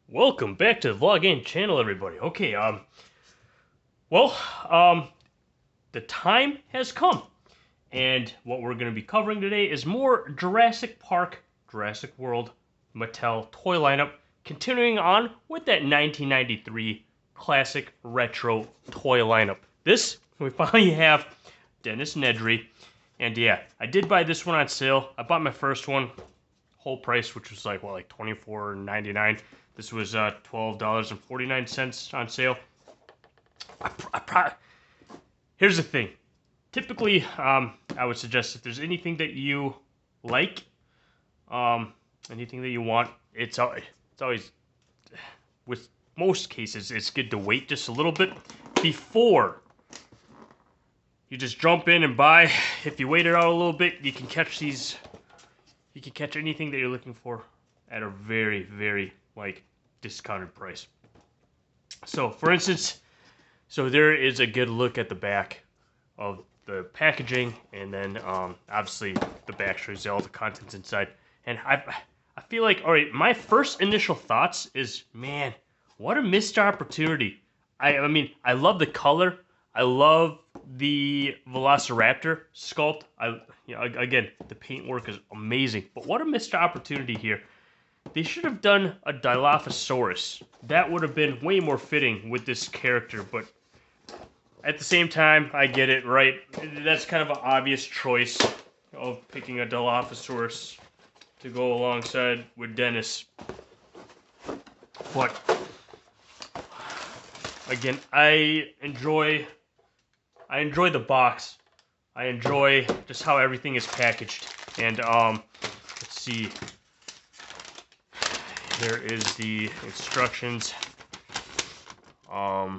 Welcome back to the Vlog Game channel, everybody. Okay, well, um, the time has come, and what we're going to be covering today is more Jurassic Park, Jurassic World, Mattel toy lineup, continuing on with that 1993 classic retro toy lineup. This, we finally have Dennis Nedry, and yeah, I did buy this one on sale. I bought my first one, whole price, which was like, what, like $24.99. This was $12.49 on sale. Here's the thing. Typically, I would suggest if there's anything that you like, anything that you want, it's always, with most cases, it's good to wait just a little bit before you just jump in and buy. If you wait it out a little bit, you can catch these. You can catch anything that you're looking for at a very, very discounted price. So, for instance, there is a good look at the back of the packaging, and then obviously the back shows you all the contents inside. And I feel like, all right, my first initial thoughts is, man, what a missed opportunity. I mean, I love the color. I love the Velociraptor sculpt. Again, the paintwork is amazing. But what a missed opportunity here. They should have done a Dilophosaurus. That would have been way more fitting with this character, but at the same time, I get it, right? That's kind of an obvious choice of picking a Dilophosaurus to go alongside with Dennis. But again, I enjoy the box. I enjoy just how everything is packaged. And let's see. Here is the instructions. Yeah.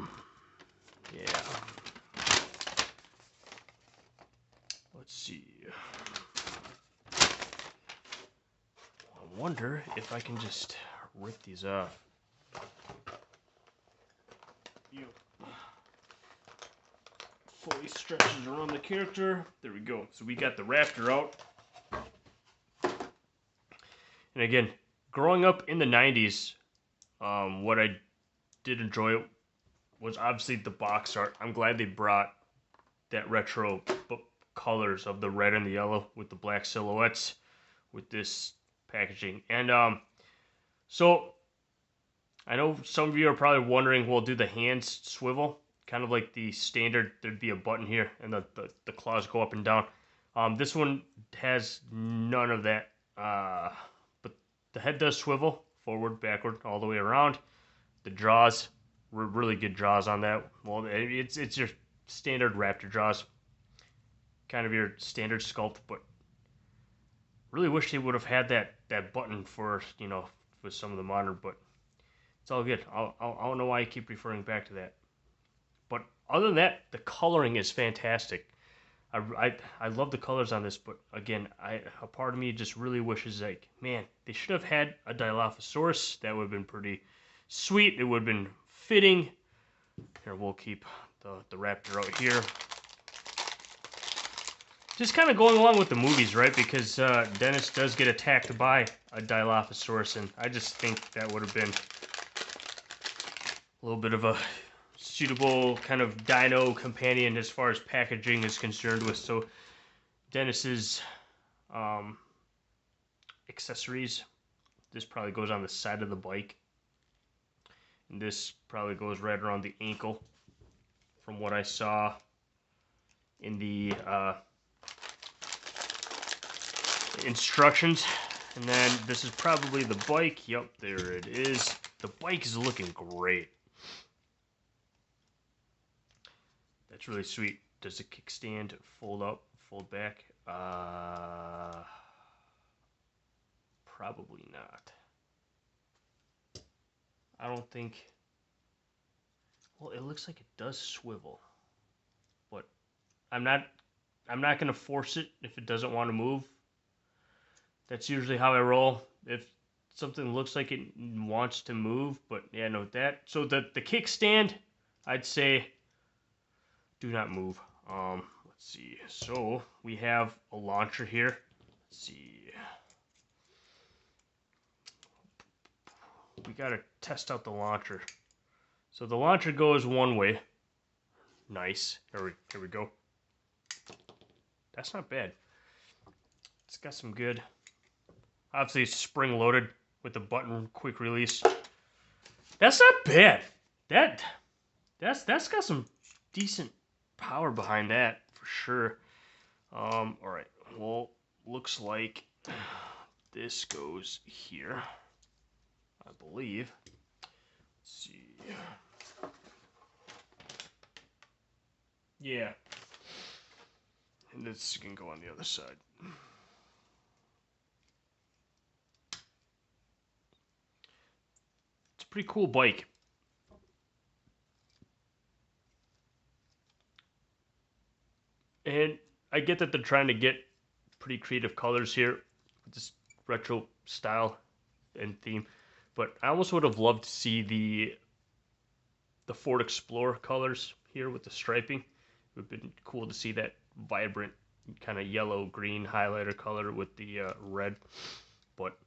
Let's see. I wonder if I can just rip these off. Fully stretches around the character. There we go. So we got the Raptor out. And again, growing up in the 90s, what I did enjoy was obviously the box art. I'm glad they brought that retro colors of the red and the yellow with the black silhouettes with this packaging. And so I know some of you are probably wondering, well, do the hands swivel? Kind of like the standard, there'd be a button here and the claws go up and down. This one has none of that. But the head does swivel forward, backward, all the way around. The jaws, really good jaws on that. Well, it's your standard Raptor jaws, kind of your standard sculpt, but really wish they would have had that button for, for some of the modern, but it's all good. I don't know why I keep referring back to that. But other than that, the coloring is fantastic. I love the colors on this, but again, a part of me just really wishes, like, man, they should have had a Dilophosaurus. That would have been pretty sweet. It would have been fitting. Here, we'll keep the Raptor out here. Just kind of going along with the movies, right? Because Dennis does get attacked by a Dilophosaurus, and I just think that would have been a little bit of a suitable kind of dino companion as far as packaging is concerned with. So Dennis's accessories, this probably goes on the side of the bike, and this probably goes right around the ankle from what I saw in the instructions. And then this is probably the bike. Yep, there it is. The bike is looking great. That's really sweet. Does the kickstand fold up, fold back? Probably not. I don't think. Well, it looks like it does swivel, but I'm not gonna force it if it doesn't want to move. That's usually how I roll. If something looks like it wants to move, but yeah, no, that. So the kickstand, I'd say, do not move. Let's see. So we have a launcher here. Let's see. we gotta test out the launcher. So the launcher goes one way. Nice. Here we go. That's not bad. It's got some good. Obviously, it's spring loaded with the button quick release. That's not bad. That's got some decent power behind that for sure. All right. Well, looks like this goes here, I believe. Let's see. Yeah. And this can go on the other side. It's a pretty cool bike. And I get that they're trying to get pretty creative colors here with this retro style and theme, but I almost would have loved to see the Ford Explorer colors here with the striping. It would have been cool to see that vibrant kind of yellow-green highlighter color with the red, but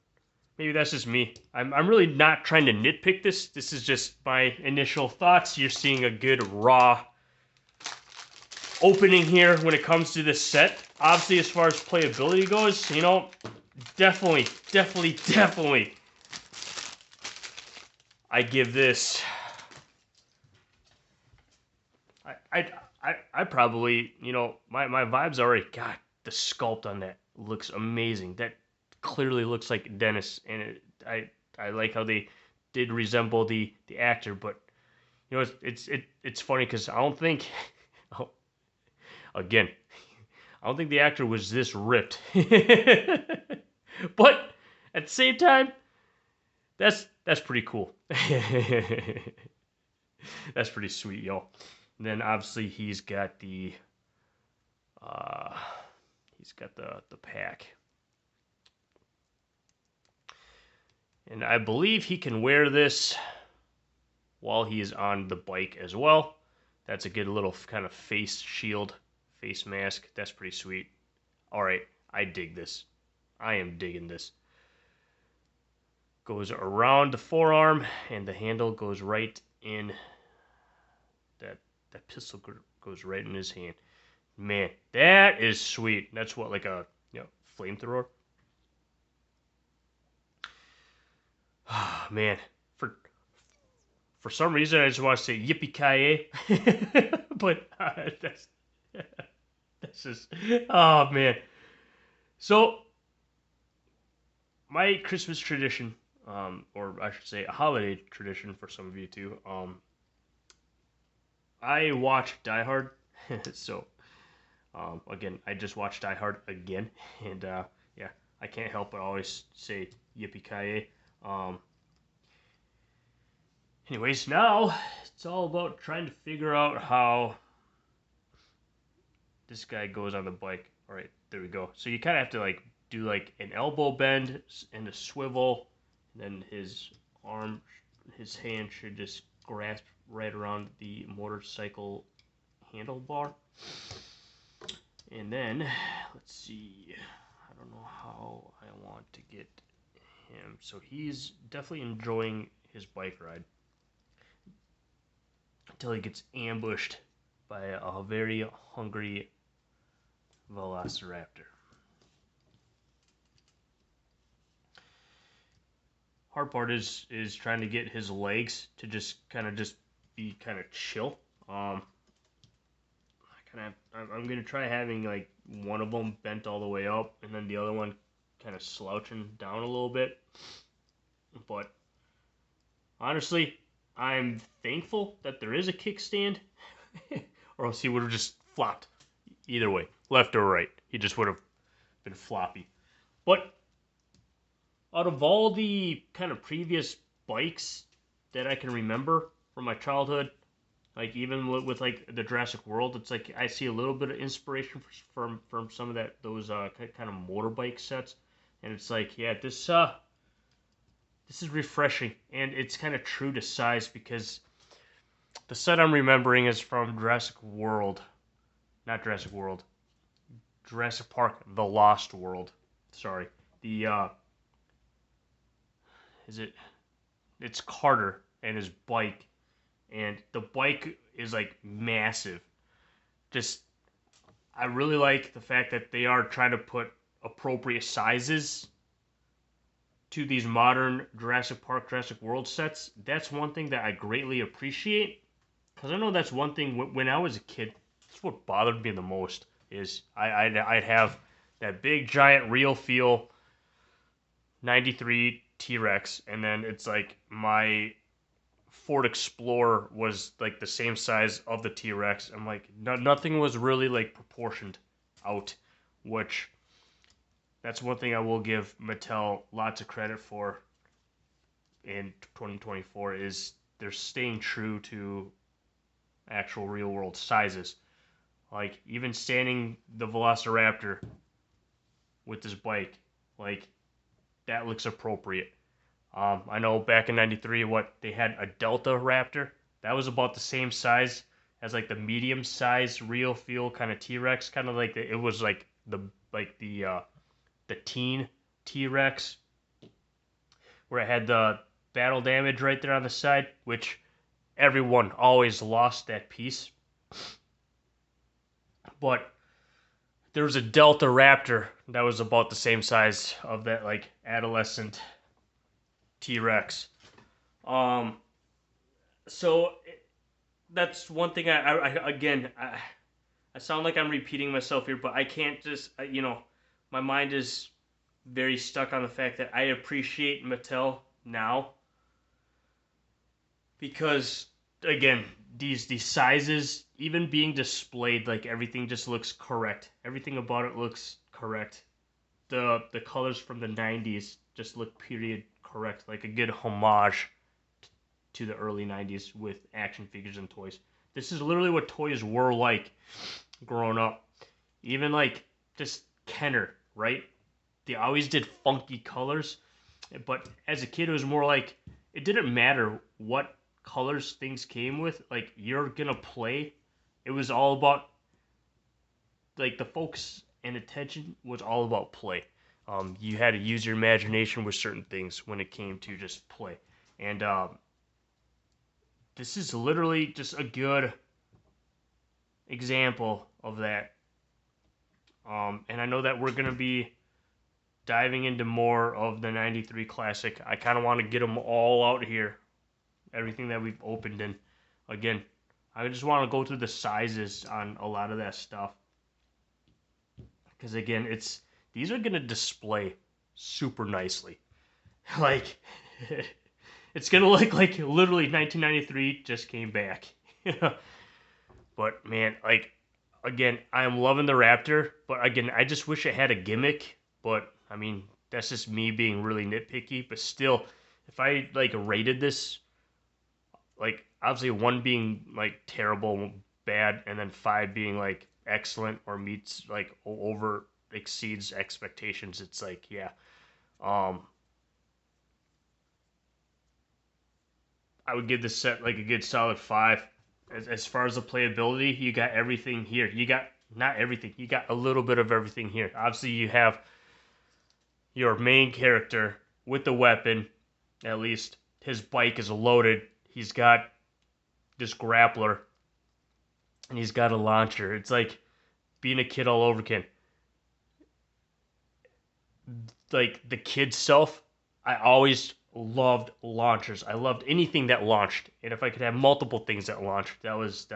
maybe that's just me. I'm really not trying to nitpick this. This is just my initial thoughts. You're seeing a good raw opening here when it comes to this set. Obviously, as far as playability goes, you know, definitely. I give this. I probably, you know, my vibes already. God, the sculpt on that looks amazing. That clearly looks like Dennis, and I like how they did resemble the actor. But you know, it's funny because I don't think. Again, I don't think the actor was this ripped. But at the same time, that's pretty cool. That's pretty sweet, yo. And then obviously he's got the pack. And I believe he can wear this while he is on the bike as well. That's a good little kind of face shield. Face mask. That's pretty sweet. Alright, I dig this. I am digging this. Goes around the forearm, and the handle goes right in. That pistol goes right in his hand. Man, that is sweet. That's what, like a flamethrower? Man, for some reason I just want to say yippee-ki-yay. But that's just, oh man. So my Christmas tradition, or I should say a holiday tradition for some of you too, I watch Die Hard. So again, I just watched Die Hard again, and yeah, I can't help but always say yippee-ki-yay. Anyways, now it's all about trying to figure out how this guy goes on the bike. All right, there we go. So you kind of have to like do like an elbow bend and a swivel, and then his hand should just grasp right around the motorcycle handlebar. And then, let's see, I don't know how I want to get him. So he's definitely enjoying his bike ride until he gets ambushed by a very hungry velociraptor. Hard part is trying to get his legs to just be kind of chill. I'm gonna try having like one of them bent all the way up, and then the other one kind of slouching down a little bit. But honestly, I'm thankful that there is a kickstand, or else he would have just flopped. Either way, left or right, he just would have been floppy. But out of all the kind of previous bikes that I can remember from my childhood, like even with like the Jurassic World, it's like I see a little bit of inspiration from some of those kind of motorbike sets, and it's like, yeah, this is refreshing, and it's kind of true to size because the set I'm remembering is from Jurassic World, not Jurassic World, Jurassic Park: The Lost World. Sorry, the is it it's Carter and his bike, and the bike is like massive. Just I really like the fact that they are trying to put appropriate sizes to these modern Jurassic Park, Jurassic World sets. That's one thing that I greatly appreciate, because I know that's one thing when I was a kid. That's what bothered me the most is I'd have that big giant real feel 93 T-Rex, and then it's like my Ford Explorer was like the same size of the T-Rex. I'm like, nothing was really like proportioned out, which that's one thing I will give Mattel lots of credit for in 2024 is they're staying true to actual real world sizes. Like even standing the Velociraptor with this bike, like that looks appropriate. I know back in '93, what they had a Delta Raptor that was about the same size as like the medium size real feel kind of T-Rex, kind of like it was like the teen T-Rex where it had the battle damage right there on the side, which everyone always lost that piece. But there was a Delta Raptor that was about the same size of that like adolescent T-Rex. Um, so that's one thing. I sound like I'm repeating myself here, but I can't just my mind is very stuck on the fact that I appreciate Mattel now because again these sizes even being displayed like everything just looks correct. Everything about it looks correct. The colors from the 90s just look period correct, like a good homage to the early 90s with action figures and toys. This is literally what toys were like growing up. Even like just Kenner, right? They always did funky colors, but as a kid it was more like it didn't matter what colors things came with, like you're gonna play. It was all about like the focus and attention was all about play. You had to use your imagination with certain things when it came to just play. And this is literally just a good example of that. And I know that we're going to be diving into more of the 93 Classic. I kind of want to get them all out here. Everything that we've opened. And again, I just want to go through the sizes on a lot of that stuff. Because again, these are going to display super nicely. Like, it's going to look like literally 1993 just came back. But man, like, again, I am loving the Raptor. But again, I just wish it had a gimmick. But, I mean, that's just me being really nitpicky. But still, if I, like, rated this, like, obviously 1 being, like, terrible, bad, and then 5 being, like, excellent or meets, like, over exceeds expectations, it's like, yeah. I would give this set, like, a good solid 5. As far as the playability, you got everything here. You got, not everything, you got a little bit of everything here. Obviously, you have your main character with the weapon, at least. His bike is loaded. He's got this grappler, and he's got a launcher. It's like being a kid all over again. Like the kid self, I always loved launchers. I loved anything that launched, and if I could have multiple things that launched, that was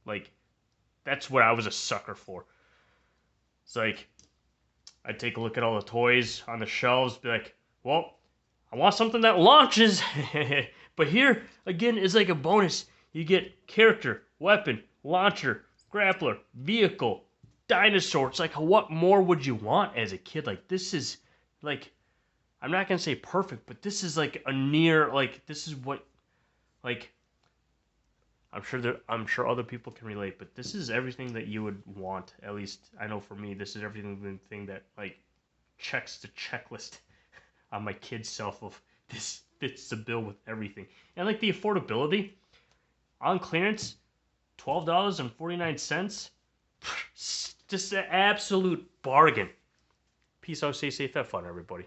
like that's what I was a sucker for. It's like I'd take a look at all the toys on the shelves, be like, well, I want something that launches. But here, again, is like a bonus. You get character, weapon, launcher, grappler, vehicle, dinosaur. It's like, what more would you want as a kid? Like, this is, like, I'm not going to say perfect, but this is like a near, like, this is what, like, I'm sure other people can relate, but this is everything that you would want. At least, I know for me, this is everything that, like, checks the checklist on my kid's self of this fits the bill with everything. And like the affordability on clearance, $12.49. Just an absolute bargain. Peace out, stay safe, have fun, everybody.